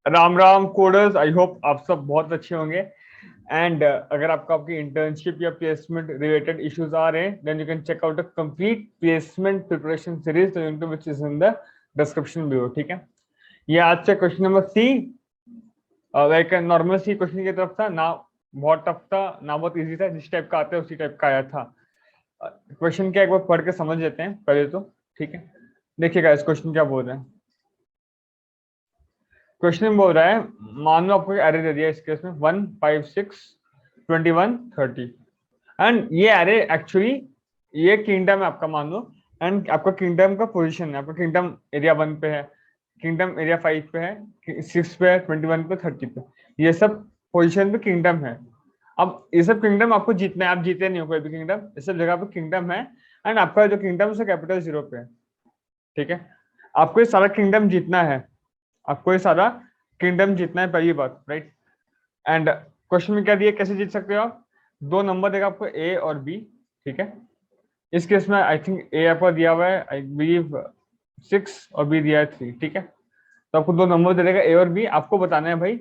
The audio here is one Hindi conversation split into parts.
Ram Ram coders, I hope आप सब बहुत अच्छे होंगे। एंड अगर आपको आपकी इंटर्नशिप या प्लेसमेंट रिलेटेड इश्यूज आ रहे हैं, then you can check out a complete placement preparation series, which is in the description below. ठीक है, ये आज से question number C, like normal C question की तरफ था ना। बहुत टफ था ना, बहुत इजी था। जिस टाइप का आता है उसी टाइप का आया था। क्वेश्चन क्या एक बार पढ़ के समझ लेते हैं पहले तो। ठीक है, देखिएगा इस क्वेश्चन क्या बोल रहे हैं। क्वेश्चन बोल रहा है, मान लो आपको एरे दे दिया इस केस में 1 5 6 21 30। एंड ये एरे एक्चुअली ये किंगडम है आपका, मान लो। एंड आपका किंगडम का पोजीशन है, आपका किंगडम एरिया 1 पे है, किंगडम एरिया 5 पे है, 6 पे है, 21 पे, 30 पे। ये सब पोजीशन पे किंगडम है। अब ये सब किंगडम आपको जीतना है, आप जीते नहीं हो कोई भी किंगडम, इस सब जगह पे किंगडम है। एंड आपका जो किंगडम है कैपिटल 0 पे है। ठीक है, आपको ये सारा किंगडम जीतना है, आपको ये सारा किंगडम जीतना है, पहली बात, राइट। एंड क्वेश्चन में क्या दिया, कैसे जीत सकते हो आप? दो नंबर देगा आपको, ए और बी। ठीक है, इस केस में आई थिंक ए आपको दिया हुआ है, आई बिलीव 6 और बी दिया है 3। ठीक है, तो आपको दो नंबर दे देगा ए और बी, आपको बताना है भाई।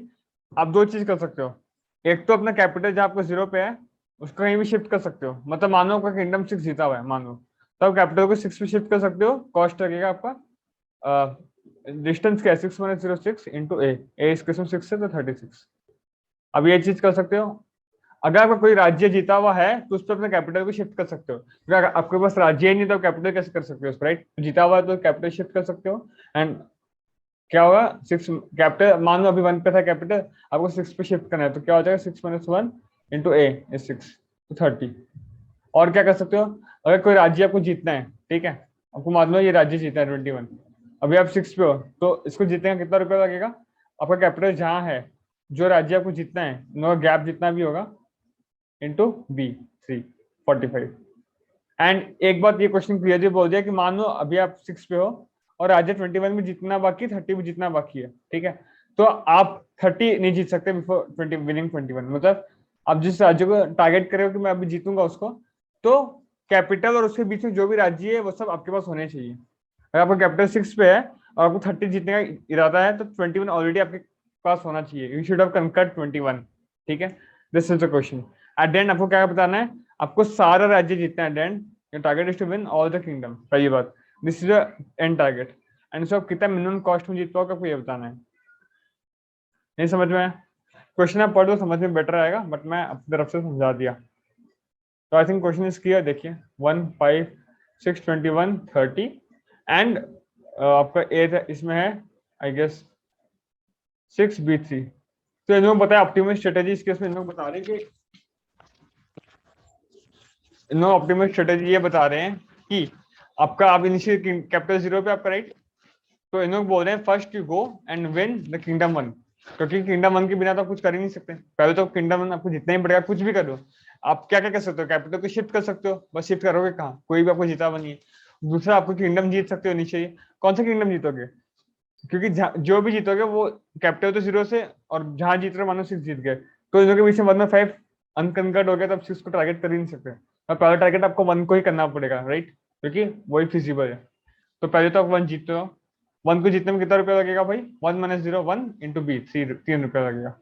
आप दो चीज कर सकते हो, एक तो अपना कैपिटल जहाँ आपको 0 पे है उसको कहीं भी शिफ्ट कर सकते हो। मतलब मानो आपका किंगडम 6 जीता हुआ है, मानो, तो आप कैपिटल को 6 पे शिफ्ट कर सकते हो। कॉस्ट लगेगा आपका, डिस्टेंस क्या है, 6 माइनस 0 6 इंटू ए इस केस में 6 है तो 36। अब ये चीज कर सकते हो। अगर आपका कोई राज्य जीता हुआ है तो उस पर अपने कैपिटल को शिफ्ट कर सकते हो, क्योंकि अगर आपके पास राज्य ही नहीं तो कैपिटल कैसे कर सकते हो, राइट। जीता हुआ है तो कैपिटल शिफ्ट कर सकते हो। एंड क्या होगा, 6 कैपिटल, मान लो अभी 1 पे था कैपिटल, आपको 6 पे शिफ्ट करना है, तो क्या हो जाएगा 6 माइनस 1 इंटू ए इज 6 तो 30। और क्या कर सकते हो, अगर कोई राज्य आपको जीतना है, ठीक है, आपको मान लो ये राज्य जीता है 21, अभी आप 6 पे हो, तो इसको जीतने का कितना रुपया लगेगा? आपका कैपिटल जहां है, जो राज्य आपको जीतना है, नो गैप जितना भी होगा इंटू बी 345। एंड एक बात ये क्वेश्चन क्लियरली बोल दिया कि मान लो अभी आप 6 पे हो और राज्य 21 में जीतना बाकी, 30 में जीतना बाकी है। ठीक है, तो आप 30 नहीं जीत सकते बिफोर 20 विनिंग 21। मतलब आप जिस राज्य को टारगेट करे हो कि मैं अभी जीतूंगा उसको, तो कैपिटल और उसके बीच में जो भी राज्य है वो सब आपके पास होने चाहिए। अगर आपका कैपिटल 6 पे है और आपको 30 जीतने का इरादा है, तो 21 ऑलरेडी आपके पास होना चाहिए। You should have conquered 21। ठीक है, this is the question. At the end आपको क्या बताना है, आपको सारा राज्य जीतना है। At the end your target is to win all the kingdom, पहली बात। This is the end target. And so कितना मिनिमम कॉस्ट में जीत पाओगे आपको ये बताना है। नहीं समझ में? क्वेश्चन आप पढ़ दो, समझ में बेटर आएगा, बट मैं अपनी तरफ से समझा दिया। तो I think question is clear. देखिए 1 5 6 21 30 एंड आपका ए इसमें है आई गेस 6b3। तो इन लोगों ने बताया ऑप्टिमल स्ट्रेटेजी, इस केस में इन लोग बता रहे हैं कि इन लोग ऑप्टिमल स्ट्रेटेजी ये बता रहे हैं कि आपका आप इनिशियल कैपिटल 0 पे आपका, राइट। तो इन लोग बोल रहे हैं first you go and win the kingdom 1, क्योंकि किंगडम 1 के बिना तो आप कुछ कर ही नहीं सकते। पहले तो किंगडम 1 आपको जितना ही पड़ेगा, कुछ भी करो। आप क्या क्या कर सकते हो, कैपिटल को शिफ्ट कर सकते हो, बस शिफ्ट करोगे कहाँ, कोई भी आपको जीता बनी है। दूसरा, आपको किंगडम जीत सकते हो नीचे। कौन सा किंगडम जीतोगे, क्योंकि जो भी जीतोगे वो कैपिटल तो 0 से, और जहां जीत रहे मानो 6 जीत गए, तो इन लोगों के बीच में 1 में 5 अनकंकर्ड हो गया, तो आप 6 को टारगेट कर ही नहीं सकते। और पहला टारगेट आपको 1 को ही करना पड़ेगा, राइट, क्योंकि वही फिजिबल है। तो पहले तो आप 1 जीतते हो। 1 को जीतने में कितना रुपया लगेगा भाई? 1 माइनस 0 1 इंटू बी 3 रुपया लगेगा।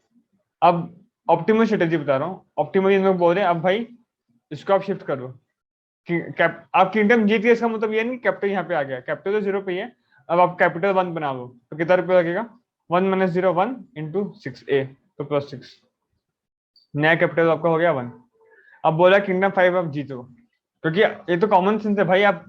अब ऑप्टिमल स्ट्रेटेजी बता रहा हूँ। ऑप्टिमल इन लोग बोल रहे हैं अब भाई इसको आप शिफ्ट करो। आप किंगडम जीत गए, इसका मतलब ये नहीं कैपिटल यहाँ पे आ गया, कैपिटल तो 0 पे ही है। अब आप कैपिटल 1 बना लो, तो कितना रुपया लगेगा? 1 माइनस 0 1 इंटू 6a, तो +6। नया कैपिटल आपका हो गया 1। अब बोला किंगडम 5 आप जीतो, क्योंकि ये तो कॉमन सेंस है भाई। आप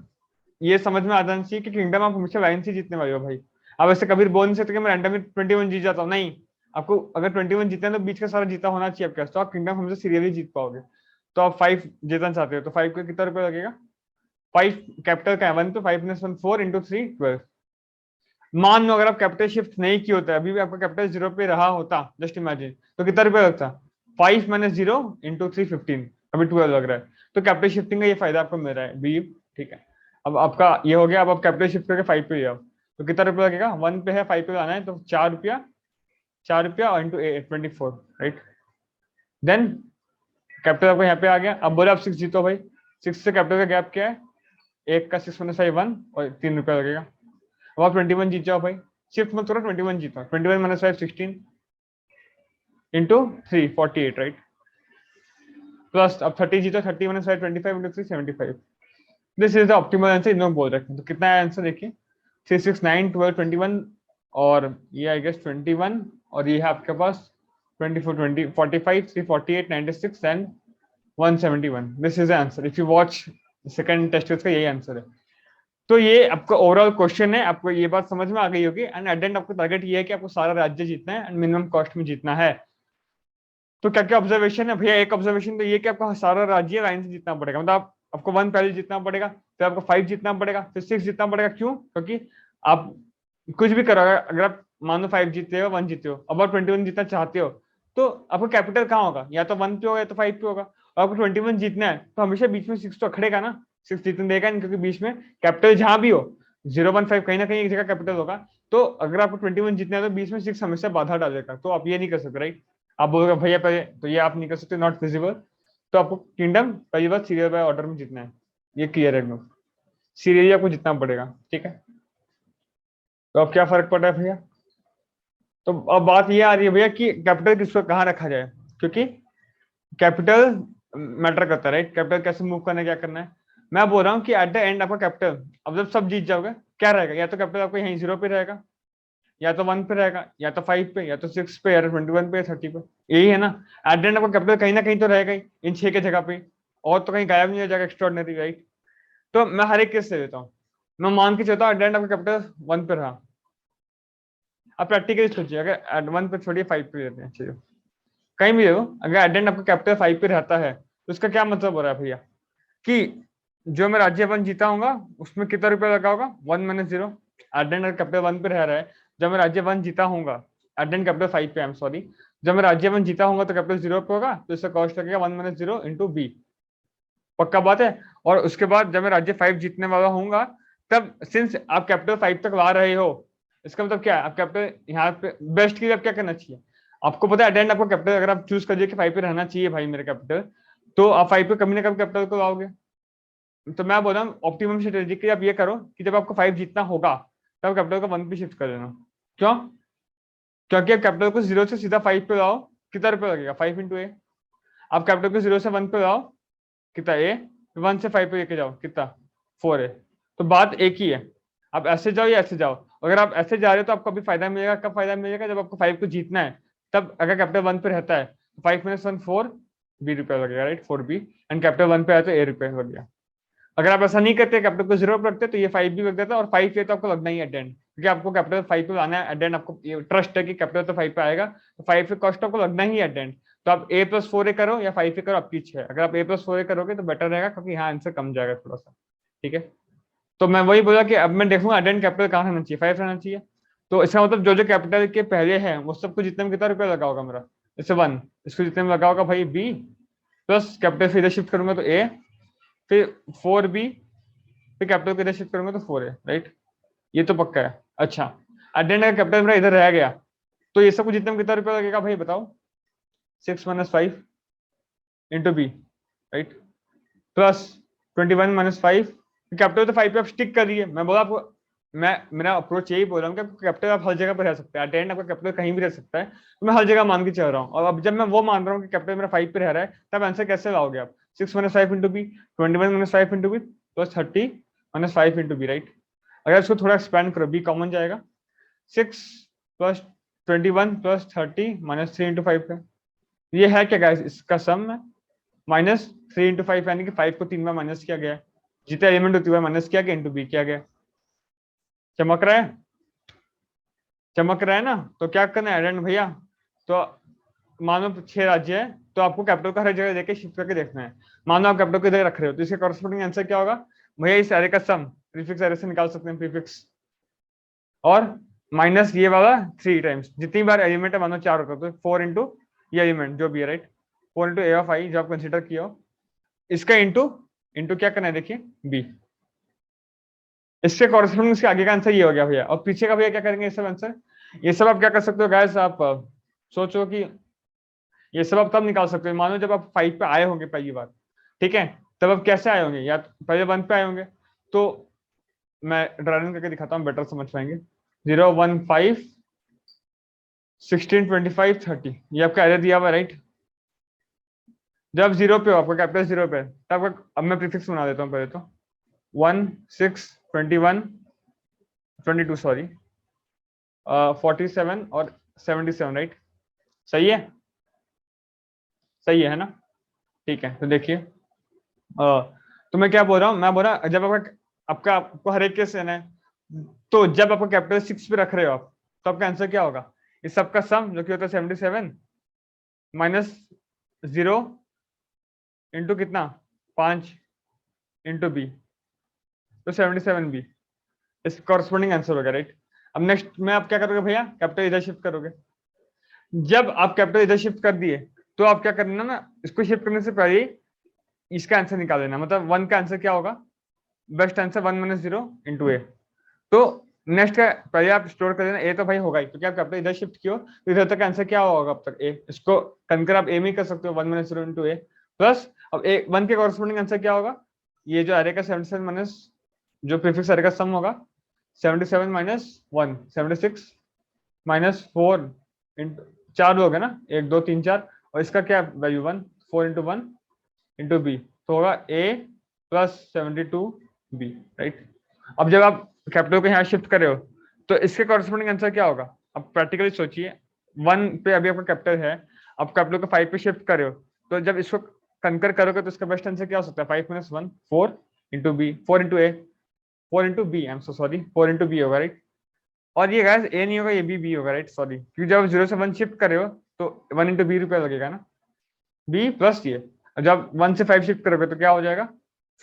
ये समझ में आ जाना चाहिए कि किंगडम आप हमेशा लाइन से जीतने वाले हो भाई। अब ऐसे कभी बोल नहीं सकते कि मैं रैंडमली 21 जीत जाता हूँ, नहीं। आपको अगर 21 जीते हैं तो बीच का सारा जीता होना चाहिए आपके पास, तो आप किंगडम हमेशा सीरियली जीत पाओगे। तो आप 5 जीतना चाहते हो, तो 5 का कितना रुपया लगेगा? 5 कैपिटल का है 1, तो 5 + 1 4 इंटू 3 12। मान लो अगर आप कैपिटल शिफ्ट नहीं किए होते, अभी भी आपका कैपिटल 0 पे रहा होता, जस्ट इमेजिन, तो कितना रुपया लगता? 5 माइनस 0 इंटू 3 15, अभी 12 लग रहा है। तो कैपिटल शिफ्टिंग का ये फायदा आपको मिल रहा है बी। ठीक है, अब आपका ये हो गया। अब आप कैपिटल शिफ्ट करके 5 पे आओ, तो कितना रुपया लगेगा? 1 पे है, 5 पे आना है, तो 4 रुपया, 4 रुपया और इंटू 24, राइट। देन कैपिटल आपको यहाँ पे आ गया। अब बोले आप 6 जीतो भाई, 6 से कैपिटल का गैप क्या है? एक का 6 माइनस 5 1 और 3 रुपया लगेगा। अब आप 21 जीत जाओ भाई, शिफ्ट मत करो, 21 जीतो, 21 माइनस 5 16 इंटू 3 48 राइट, प्लस अब 30 जीतो, 30 minus 5 25 into 3 75। This is the optimal answer, इन लोग बोल रहे हैं। तो कितना है आंसर देखिए, 3 6 9 12 21, और ये आई गेस 21, और ये है आपके पास 24 20 45 3 48 96 and 171। This is the answer. If you watch second test का यही आंसर है। तो ये आपका ओवरऑल क्वेश्चन है, आपको ये बात समझ में आ गई होगी। एंड एट एंड आपका टारगेट ये है कि आपको सारा राज्य जीतना है एंड मिनिमम कॉस्ट में जीतना है। तो क्या क्या ऑब्जर्वेशन है भैया? एक ऑब्जर्वेशन तो ये कि आपको सारा राज्य लाइन से जीतना पड़ेगा, मतलब आपको 1 पहले जीतना पड़ेगा, फिर आपको 5 जीतना पड़ेगा, फिर 6 जीतना पड़ेगा। क्यों? क्योंकि आप कुछ भी करोगे, अगर आप मान लो 5 जीतते हो 1 जीते हो, अब आप 21 जीतना चाहते हो, तो आपको कैपिटल कहाँ होगा? या तो 1 पे होगा या तो 5 पे होगा। और आपको 21 जीतना है तो हमेशा बीच में 6 तो अखड़ेगा ना, 6 जीतने देगा नहीं, क्योंकि बीच में कैपिटल जहां भी हो 0 1 5 कहीं ना कहीं एक जगह कैपिटल होगा। तो अगर आपको 21 जीतना है तो बीच में 6 हमेशा बाधा डालेगा, तो आप ये नहीं कर सकते राइट। आप बोलोगे भैया पहले तो ये आप नहीं कर सकते, नॉट फिजिबल। तो आपको किंगडम पहली बार सीरियल बाय ऑर्डर में जीतना है, ये क्लियर है, सीरियली आपको जितना पड़ेगा। ठीक है, तो अब क्या फर्क पड़ रहा है भैया? तो अब बात ये आ रही है भैया कि कैपिटल किसको कहाँ रखा जाए, क्योंकि कैपिटल मैटर करता है राइट। कैपिटल कैसे मूव करना है, क्या करना है। मैं बोल रहा हूँ कि एट द एंड आपका कैपिटल, अब जब सब जीत जाओगे क्या रहेगा? या तो कैपिटल आपको यहीं 0 पे रहेगा, या तो 1 पे रहेगा, या तो 5 पे, या तो 6 पे, या तो 21 पे, या 30 पे। यही है ना, एट द एंड आपका कैपिटल कहीं ना कहीं तो रहेगा ही इन 6 के जगह पे, और तो कहीं गायब नहीं हो जाएगा एक्स्ट्रॉर्डिनरी राइट। तो मैं हर एक केस से देता हूँ, मैं मान के चलता हूँ एट द एंड आपका कैपिटल 1 पे रहा। अब प्रैक्टिकली सोचिए, अगर एट 1 पे छोड़िए 5 पे देते हैं, चलिए कहीं भी देखो, अगर एट द एंड आपका कैपिटल 5 पे रहता है तो इसका क्या मतलब हो रहा है भैया कि जो मैं राज्य 1 जीता हूँ उसमें कितना रुपया लगा होगा? 1 minus 0। Eight the and capital 1 पे रह रहा है, जब मैं राज्य 1 जीता हूँ एट द एंड कैपिटल 5 पे, आई एम सॉरी, जब मैं राज्य 1 जीता हूँ तो कैपिटल 0 पे होगा, तो इसका कॉस्ट लगेगा 1 माइनस 0 इंटू बी। पक्का बात है। और उसके बाद जब मैं राज्य 5 जीतने वाला हूँ, तब सिंस आप कैपिटल 5 तक ला रहे हो, इसका मतलब क्या है? आप कैपिटल यहाँ पे बेस्ट के लिए अब क्या करना चाहिए आपको पता है? एट द एंड आपको कैपिटल अगर आप चूज करिए कि 5 पे रहना चाहिए भाई मेरा कैपिटल, तो आप 5 पे कभी ना कभी कैपिटल को लाओगे। तो मैं बोल रहा हूँ ऑप्टिमम स्ट्रेटेजी कि आप ये करो कि जब आपको 5 जीतना होगा तब कैपिटल को 1 पे शिफ्ट कर देना। क्यों? क्योंकि आप कैपिटल को 0 से सीधा 5 पे लाओ, कितना रुपया लगेगा? 5 इंटू ए। आप कैपिटल को 0 से 1 पे लाओ, कितना ए, 1 से 5 पे लेके जाओ, कितना 4 है। तो बात एक ही है, आप ऐसे जाओ या ऐसे जाओ। अगर आप ऐसे जा रहे हो तो आपको अभी फायदा मिलेगा, कब फायदा मिलेगा? जब आपको 5 को जीतना है, तब अगर कैपिटल 1 पे रहता है तो 5 माइनस 1 4 बी रुपया लगेगा राइट, 4 बी। एंड कैपिटल 1 पे आए तो ए रुपया हो गया। अगर आप ऐसा नहीं करते, कैपिटल को 0 पे रखते, तो ये 5 भी लग जाता, और 5 पे तो आपको लगना ही एट एंड, क्योंकि आपको कैपिटल 5 पे लाना है एट एंड। आपको ट्रस्ट है कि कैपिटल तो 5 पे आएगा, तो 5 पे कॉस्ट आपको लगना ही एट एंड। तो आप ए प्लस 4 ए करो या 5 ए करो, आपकी इच्छा है। अगर आप ए प्लस 4 ए करोगे तो बेटर रहेगा, क्योंकि यहाँ आंसर कम जाएगा थोड़ा सा। ठीक है, तो मैं वही बोला कि अब मैं देखूंगा एट एंड कैपिटल कहाँ रहना चाहिए, 5 रहना चाहिए। तो इसका मतलब जो जो कैपिटल के पहले है वो सबको जितने में कितना रुपया लगा होगा मेरा? जैसे 1, इसको जितने में लगा होगा भाई बी, प्लस कैपिटल फिर शिफ्ट करूंगा तो ए, फिर 4 बी, फिर कैपिटल को इधर शिफ्ट करूंगा तो 4 है राइट। ये तो पक्का है। अच्छा, एट द एंड अगर कैपिटल मेरा इधर रह गया तो ये सब कुछ जितने में कितना रुपया लगेगा भाई बताओ? 6 minus 5 into b right, plus 21 minus 5। Capital तो 5 पे आप स्टिक कर रही मैं बोला आपको, मैं मेरा अप्रोच यही बोल रहा हूँ कि कैपिटल आप हर जगह पर रह सकते हैं, एट एंड आपका कैपिटल कहीं भी रह सकता है, तो मैं हर जगह मान के चल रहा हूँ। और अब जब मैं वो मान रहा हूँ कि कैपिटल मेरा 5 पे रह रहा है, तब आंसर कैसे लाओगे आप? 6 minus 5 into b, 21 minus 5 into b, plus 30 minus 5 into b right. अगर इसको थोड़ा एक्सपेंड करो, बी कॉमन जाएगा, 6 प्लस 21 प्लस 30 माइनस 3 इंटू 5 का, ये है क्या गाइस? इसका सम है माइनस 3 इंटू 5, यानी कि 5 को 3 बार माइनस किया गया है, जितने एलिमेंट होती है माइनस किया गया, इंटू बी किया गया। चमक रहा है? चमक रहा है ना? तो क्या करना है एडेंड भैया, तो मानो 6 राज्य है, तो आपको कैपिटल को हर जगह देके शिफ्ट करके देखना है। मानो आप कैपिटल को इधर रख रहे हो, तो इसका कॉरस्पॉन्डिंग आंसर क्या होगा भैया? इस एरे का सम प्रीफिक्स एरे से निकाल सकते हैं, प्रीफिक्स और माइनस ये वाला 3 टाइम्स, जितनी बार एलिमेंट है मानो 4 होता है तो 4 इंटू ये एलिमेंट जो भी है राइट, 4 इंटू ए ऑफ आई जो आप कंसिडर किया हो, इसका इंटू इंटू क्या करना है देखिए बी। इसके कॉरस्पॉन्डिंग इसके आगे का आंसर ये हो गया भैया। और पीछे का भैया क्या करेंगे? ये सब आंसर, ये सब आप क्या कर सकते हो गाइस? आप सोचो कि ये सब आप तब निकाल सकते हो, मानो जब आप 5 पे आए होंगे पहली बार, ठीक है, तब आप कैसे आए होंगे? या पहले 1 पे आए होंगे, तो मैं ड्राइंग करके दिखाता हूँ, बेटर समझ पाएंगे। 0 1 5 16 25 30, ये आपका एरे दिया हुआ राइट। जब जीरो पे हो, आपका कैपिटल जीरो पे है, तब अब मैं प्रीफिक्स बना देता हूँ पहले तो 1 6 21 22 सॉरी 47 और 77 राइट। सही है, सही है ना? ठीक है, तो देखिए तो मैं क्या बोल रहा हूँ, मैं बोल रहा जब आपका आपको हर एक केस लेना है, तो जब आपको कैपिटल 6 पे रख रहे हो आप, तो आपका आंसर क्या होगा? इस सबका सम जो कि होता है 77 माइनस 0 इंटू कितना 5 इंटू बी, तो 77 बी इस कॉरस्पॉन्डिंग आंसर होगा राइट। अब नेक्स्ट में आप क्या करोगे भैया, कैपिटल इधर शिफ्ट करोगे। जब आप कैपिटल इधर शिफ्ट कर दिए, तो आप क्या करना ना, इसको शिफ्ट करने से पहले इसका आंसर निकाल देना, मतलब 1 का आंसर क्या होगा, बेस्ट आंसर 1 माइनस 0 इंटू ए। तो नेक्स्ट का पहले आप स्टोर कर देना, ए तो भाई होगा ही क्योंकि आप कैपिटल इधर शिफ्ट किया, तो इधर तक आंसर क्या होगा अब तक ए, इसको कंकर आप ए में कर सकते हो 1 माइनस 0 इंटू ए प्लस, अब ए 1 के कॉरस्पॉन्डिंग आंसर क्या होगा, ये जो अरे का 77 माइनस जो प्रीफिक्स अरे का सम होगा 77 माइनस 1 76 माइनस 4 इंटू 4 हो गया ना, 1 2 3 4, और इसका क्या वैल्यू 1 4 इंटू 1 इंटू बी, तो होगा ए प्लस 72 बी राइट। अब जब आप कैपिटल को यहाँ शिफ्ट कर रहे हो, तो इसके कॉरस्पॉन्डिंग आंसर क्या होगा, अब प्रैक्टिकली सोचिए 1 पे अभी आपका कैपिटल है, अब कैपिटल को 5 पे शिफ्ट कर रहे हो, तो जब इसको कंकर करोगे तो इसका बेस्ट आंसर क्या हो सकता है, 5 minus 1 4 into b 4 into a 4 into b, I am so sorry 4 into b होगा राइट। और ये गाइस ए नहीं होगा, ये बी होगा राइट, सॉरी, क्योंकि जब 0 से 1 शिफ्ट कर रहे हो तो 1 इंटू बी रुपया लगेगा ना, बी प्लस ये, जब 1 से 5 शिफ्ट करोगे तो क्या हो जाएगा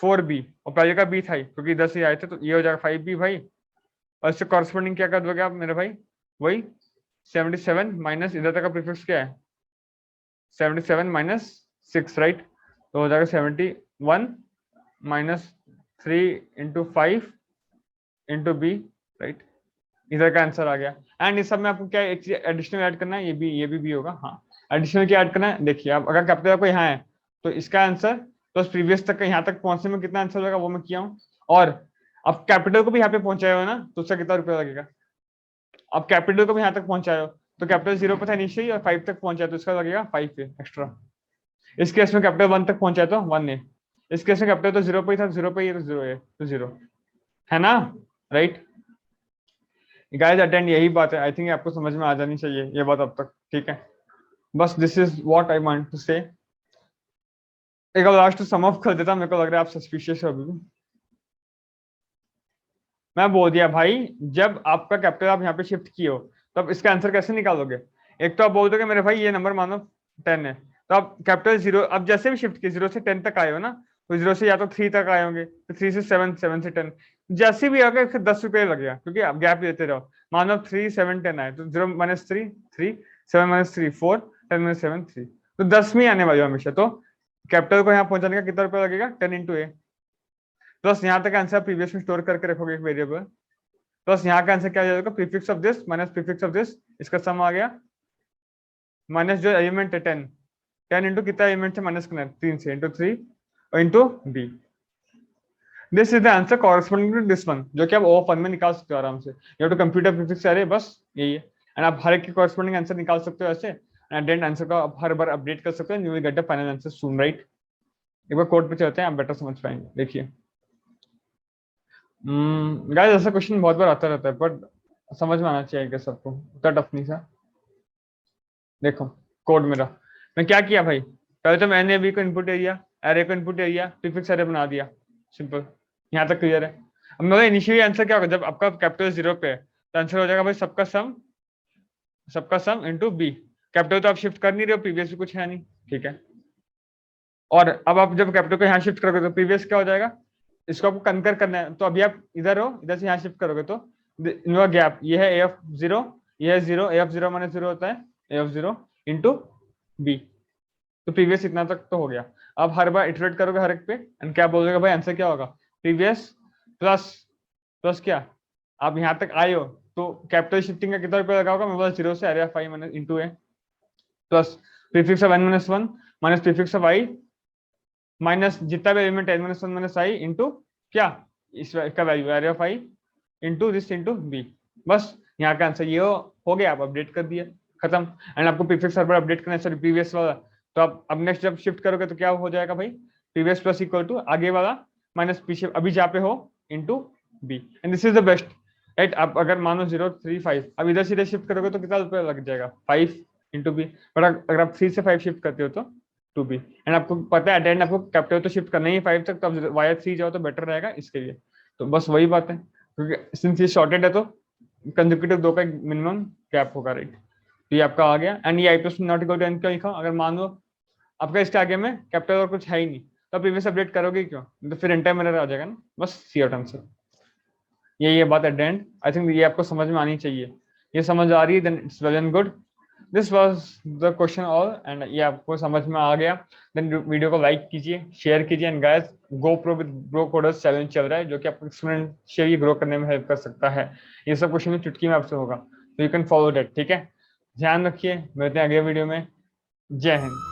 4b, और पहले का बी था ही क्योंकि 10 ही आए थे, तो ये हो जाएगा 5b भाई, और इससे कॉरस्पॉन्डिंग क्या कर दोगे आप मेरे भाई, वही 77 माइनस इधर तक का प्रीफिक्स क्या है 77 माइनस 6 राइट, तो हो जाएगा 71 minus 3 into 5 into b right, इधर का आंसर आ गया। एंड इस सब में आपको क्या एक चीज एडिशनल ऐड करना है, ये भी होगा, हाँ एडिशनल क्या ऐड करना है, देखिए आप अगर कैपिटल आपको यहाँ है तो इसका आंसर तो प्रीवियस तक यहाँ तक पहुंचने में कितना आंसर होगा वो मैं किया हूँ, और अब कैपिटल को भी यहाँ पे पहुंचाए हो ना, तो उसका कितना रुपया लगेगा, अब कैपिटल को भी यहाँ तक पहुंचाए हो, तो कैपिटल 0 पे था इनिशियली और 5 तक पहुंचाए तो इसका लगेगा 5 पे एक्स्ट्रा। इस केस में कैपिटल 1 तक पहुंचाए तो 1 है, इस केस में कैपिटल तो 0 पे ही था, 0 पे ही तो 0 है, तो 0 है ना राइट। गाइस अटेंड, यही बात है, आई थिंक आपको समझ में आ जानी चाहिए ये बात अब तक, ठीक है, बस this is what I want to say. एक बार लास्ट सम ऑफ कर देता, मेरे को लग रहा है आप सस्पिशियस हो अभी भी। मैं बोल दिया भाई, जब आपका कैपिटल आप यहाँ पे शिफ्ट किए हो तब इसका आंसर कैसे निकालोगे, एक तो आप बोल दोगे मेरे भाई ये नंबर मानो 10 है, तो आप कैपिटल 0 अब जैसे भी शिफ्ट किए 0 से 10 तक आए हो ना, तो 0 से या तो 3 तक आए होंगे, तो 3 से 7 7 से 10 जैसे भी आगे फिर 10 रुपये लगेगा क्योंकि आप गैप देते रहो, मानो 3 7 10 आए तो 0 माइनस 3 3 7 माइनस 3 4 10 माइनस 7 3, तो 10 में आने वाली हमेशा, तो कैपिटल को यहाँ पहुंचाने का कितना रुपया लगेगा 10 इंटू ए, प्लस यहाँ तक आंसर प्रीवियस में स्टोर करके रखोगे एक वेरिएबल, प्लस यहाँ का आंसर क्या जाएगा prefix of this minus prefix of this, इसका सम आ गया, माइनस जो एलिमेंट है 10 10 इंटू कितना एलिमेंट से माइनस करना है 3 से इंटू 3 और into b, this is the answer corresponding to this one, जो कि आप ओ1 में निकाल सकते हो आराम से, you have to computer prefix array, बस यही है। एंड आप हर एक के कॉरस्पॉन्डिंग आंसर निकाल सकते हो ऐसे, एंड देन आंसर को आप हर बार अपडेट कर सकते हो, you will get the final answer soon right. एक बार कोड पे चलते हैं, आप बेटर समझ पाएंगे, देखिए गाइस ऐसा क्वेश्चन बहुत बार आता रहता है, बट समझ में आना चाहिए क्या सबको, उतना टफ नहीं था। देखो कोड मेरा, मैं क्या किया भाई, पहले तो मैंने बी को इनपुट एरिया, एरे को इनपुट एरिया, प्रीफिक्स एरे बना दिया, सिंपल, यहाँ तक क्लियर है। अब मेरा इनिशियली आंसर क्या होगा, जब आपका कैपिटल 0 पे है तो आंसर हो जाएगा भाई सबका सम इंटू बी, कैपिटल तो आप शिफ्ट कर नहीं रहे हो, प्रीवियस भी कुछ है नहीं, ठीक है। और अब आप जब कैपिटल को यहाँ शिफ्ट करोगे तो प्रीवियस क्या हो जाएगा, इसको आपको कंकर करना है, तो अभी आप इधर हो, इधर से यहाँ शिफ्ट करोगे तो इनका गैप ये है ए ऑफ 0, ये है 0, ए ऑफ 0 माइनस 0 होता है ए ऑफ 0 इंटू बी, तो प्रीवियस इतना तक तो हो गया। अब हर बार इटरेट करोगे हर एक पे, एंड क्या बोलोगे भाई आंसर क्या होगा, प्रीवियस प्लस प्लस क्या, आप यहाँ तक आए हो तो कैपिटल शिफ्टिंग का कितना रुपया लगा होगा, मेरे पास 0 से अरे 5 minus into a plus prefix of n minus 1 minus prefix of i minus जितना भी element n minus 1 minus i into क्या इसका value array of i into this into b, बस यहाँ का आंसर ये हो गया, आप अपडेट कर दिया, खत्म। एंड आपको प्रीफिक्स सर्वर अपडेट करना है, सॉरी प्रीवियस वाला, तो आप अब नेक्स्ट जब शिफ्ट करोगे तो क्या हो जाएगा भाई, प्रीवियस प्लस इक्वल टू आगे वाला माइनस पीछे अभी जहाँ पे हो into b, and this is the best, right. आप अगर मानो 035 अब इधर सीधे शिफ्ट करोगे तो कितना रुपया लग जाएगा, 5 इंटू बी, बट अगर आप 3 से 5 शिफ्ट करते हो तो 2b, एंड आपको पता है एट आपको कैपिटल तो शिफ्ट करना ही है 5 तक, तो अब वाया 3 जाओ तो बेटर रहेगा इसके लिए। तो बस वही बात है, क्योंकि सिंस ये शॉर्टेड है तो कंसेक्यूटिव 2 का मिनिमम गैप होगा, राइट। तो ये आपका आ गया, एंड ये I plus not equal to N क्यों लिखा, अगर मान लो आपका इसके आगे में कैपिटल और कुछ है ही नहीं, तो आप प्रीवियस अपडेट करोगे क्यों, तो फिर एंटायर एरर आ जाएगा ना, बस सी आउट आंसर। ये बात eight the and, I think ये आपको समझ में आनी चाहिए, ये समझ आ रही है then it's well and good. This was the question all, and ये आपको समझ में आ गया देन वीडियो को लाइक कीजिए, शेयर कीजिए, and guys go pro with bro coders challenge चल रहा है जो कि आपको एक्सपोनेंशियली ग्रो करने में हेल्प कर सकता है। ये सब क्वेश्चन चुटकी में आपसे होगा, तो यू कैन फॉलो दैट, ठीक है। ध्यान रखिए, मिलते हैं अगले वीडियो में। जय हिंद।